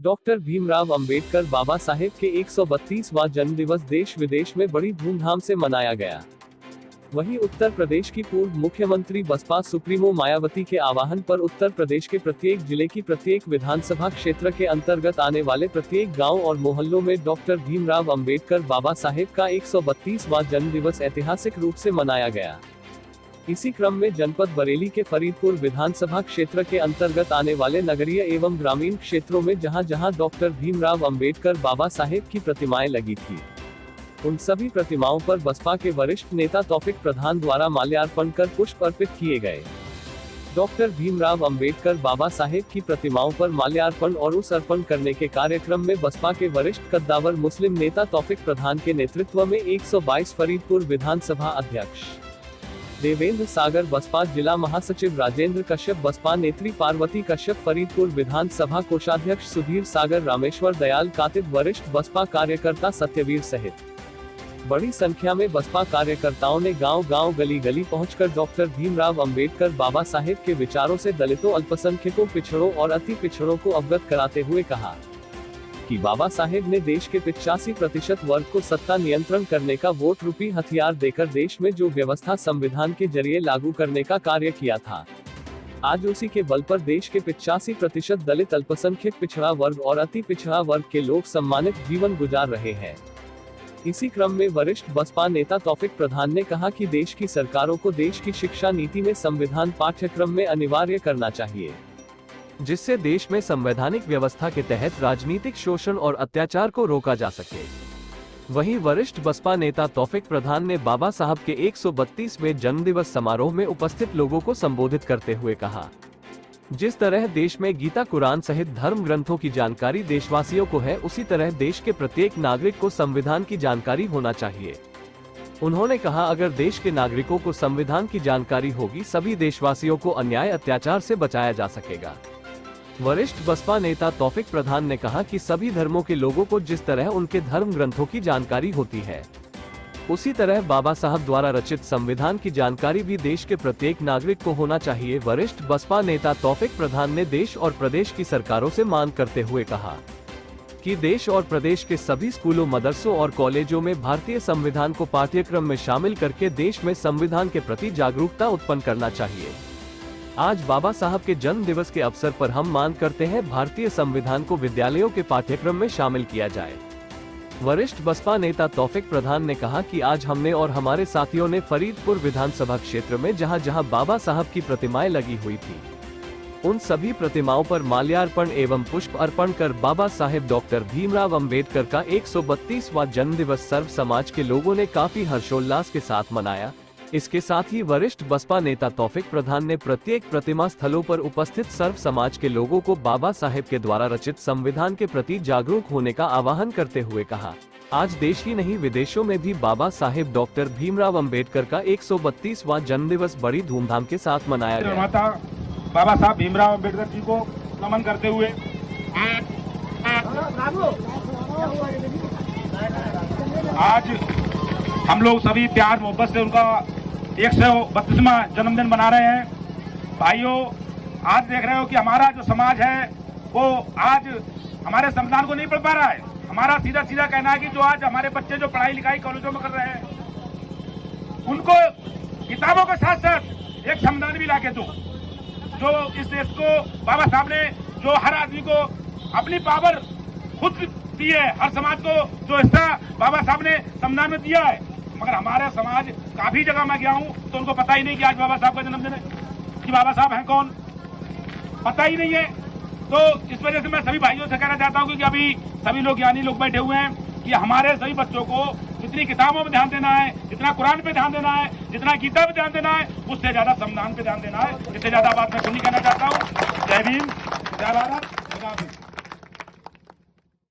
Doctor Bhimrao Ambedkar Baba Saheb के 132वां जन्मदिवस देश विदेश में बड़ी धूमधाम से मनाया गया। वहीं उत्तर प्रदेश की पूर्व मुख्यमंत्री बसपा सुप्रीमो मायावती के आह्वान पर उत्तर प्रदेश के प्रत्येक जिले की प्रत्येक विधानसभा क्षेत्र के अंतर्गत आने वाले प्रत्येक गांव और मोहल्लों में डॉक्टर भीमराव अंबेडकर बाबा साहेब का 132वां जन्मदिवस ऐतिहासिक रूप से मनाया गया। इसी क्रम में जनपद बरेली के फरीदपुर विधानसभा क्षेत्र के अंतर्गत आने वाले नगरीय एवं ग्रामीण क्षेत्रों में जहां जहां डॉक्टर भीमराव अंबेडकर बाबा साहेब की प्रतिमाएं लगी थी, उन सभी प्रतिमाओं पर बसपा के वरिष्ठ नेता तौफिक प्रधान द्वारा माल्यार्पण कर पुष्प अर्पित किए गए। डॉक्टर भीमराव अंबेडकर बाबा साहेब की प्रतिमाओं पर माल्यार्पण और उस अर्पण करने के कार्यक्रम में बसपा के वरिष्ठ कद्दावर मुस्लिम नेता तौफिक प्रधान के नेतृत्व में 122 फरीदपुर विधानसभा अध्यक्ष देवेंद्र सागर, बसपा जिला महासचिव राजेंद्र कश्यप, बसपा नेत्री पार्वती कश्यप, फरीदपुर विधानसभा कोषाध्यक्ष सुधीर सागर, रामेश्वर दयाल कातिब, वरिष्ठ बसपा कार्यकर्ता सत्यवीर सहित बड़ी संख्या में बसपा कार्यकर्ताओं ने गांव-गांव, गली-गली पहुंचकर डॉक्टर भीमराव अंबेडकर बाबा साहेब के विचारों से दलितों, अल्पसंख्यकों, पिछड़ों और अति पिछड़ों को अवगत कराते हुए कहा कि बाबा साहेब ने देश के 85% वर्ग को सत्ता नियंत्रण करने का वोट रूपी हथियार देकर देश में जो व्यवस्था संविधान के जरिए लागू करने का कार्य किया था, आज उसी के बल पर देश के 85% दलित, अल्पसंख्यक, पिछड़ा वर्ग और अति पिछड़ा वर्ग के लोग सम्मानित जीवन गुजार रहे हैं। इसी क्रम में वरिष्ठ बसपा नेता तौफिक प्रधान ने कहा कि देश की सरकारों को देश की शिक्षा नीति में संविधान पाठ्यक्रम में अनिवार्य करना चाहिए, जिससे देश में संवैधानिक व्यवस्था के तहत राजनीतिक शोषण और अत्याचार को रोका जा सके। वहीं वरिष्ठ बसपा नेता तौफिक प्रधान ने बाबा साहब के 132वें जन्मदिवस समारोह में उपस्थित लोगों को संबोधित करते हुए कहा, जिस तरह देश में गीता, कुरान सहित धर्म ग्रंथों की जानकारी देशवासियों को है, उसी तरह देश के प्रत्येक नागरिक को संविधान की जानकारी होना चाहिए। उन्होंने कहा, अगर देश के नागरिकों को संविधान की जानकारी होगी, सभी देशवासियों को अन्याय, अत्याचार से बचाया जा सकेगा। वरिष्ठ बसपा नेता तौफिक प्रधान ने कहा कि सभी धर्मों के लोगों को जिस तरह उनके धर्म ग्रंथों की जानकारी होती है, उसी तरह बाबा साहब द्वारा रचित संविधान की जानकारी भी देश के प्रत्येक नागरिक को होना चाहिए। वरिष्ठ बसपा नेता तौफिक प्रधान ने देश और प्रदेश की सरकारों से मांग करते हुए कहा कि देश और प्रदेश के सभी स्कूलों, मदरसों और कॉलेजों में भारतीय संविधान को पाठ्यक्रम में शामिल करके देश में संविधान के प्रति जागरूकता उत्पन्न करना चाहिए। आज बाबा साहब के जन्म दिवस के अवसर पर हम मांग करते हैं, भारतीय संविधान को विद्यालयों के पाठ्यक्रम में शामिल किया जाए। वरिष्ठ बसपा नेता तौफिक प्रधान ने कहा कि आज हमने और हमारे साथियों ने फरीदपुर विधानसभा क्षेत्र में जहां जहां बाबा साहब की प्रतिमाएं लगी हुई थी, उन सभी प्रतिमाओं पर माल्यार्पण एवं पुष्प अर्पण कर बाबा साहेब डॉक्टर भीमराव अंबेडकर का 132वां जन्मदिवस सर्व समाज के लोगों ने काफी हर्षोल्लास के साथ मनाया। इसके साथ ही वरिष्ठ बसपा नेता तौफिक प्रधान ने प्रत्येक प्रतिमा स्थलों पर उपस्थित सर्व समाज के लोगों को बाबा साहेब के द्वारा रचित संविधान के प्रति जागरूक होने का आह्वान करते हुए कहा, आज देश ही नहीं विदेशों में भी बाबा साहेब डॉक्टर भीमराव अंबेडकर का 132वां जन्मदिवस बड़ी धूमधाम के साथ मनाया गया। बाबा साहब भीमराव अंबेडकर जी को नमन करते हुए आज हम लोग सभी प्यार मोहब्बत से उनका 132वां जन्मदिन मना रहे हैं। भाइयों, आज देख रहे हो कि हमारा जो समाज है वो आज हमारे संविधान को नहीं पढ़ पा रहा है। हमारा सीधा सीधा कहना है कि जो आज हमारे बच्चे जो पढ़ाई लिखाई कॉलेजों में कर रहे हैं, उनको किताबों के साथ साथ एक संविधान भी लाके दो, जो इस देश को बाबा साहब ने जो हर आदमी को अपनी पावर खुद दी है, हर समाज को जो हिस्सा बाबा साहब ने संविधान में दिया है। मगर हमारा समाज काफी जगह मैं गया हूं तो उनको पता ही नहीं कि आज बाबा साहब का जन्मदिन है, कि बाबा साहब हैं कौन, पता ही नहीं है। तो इस वजह से मैं सभी भाइयों से कहना चाहता हूं कि अभी सभी लोग ज्ञानी लोग बैठे हुए हैं कि हमारे सभी बच्चों को जितनी किताबों पे ध्यान देना है, जितना कुरान पे ध्यान देना है, जितना गीता पे ध्यान देना है, उससे ज्यादा संविधान पे ध्यान देना है। इससे ज्यादा बात मैं नहीं कहना चाहता हूँ। जय भीम, जय भारत।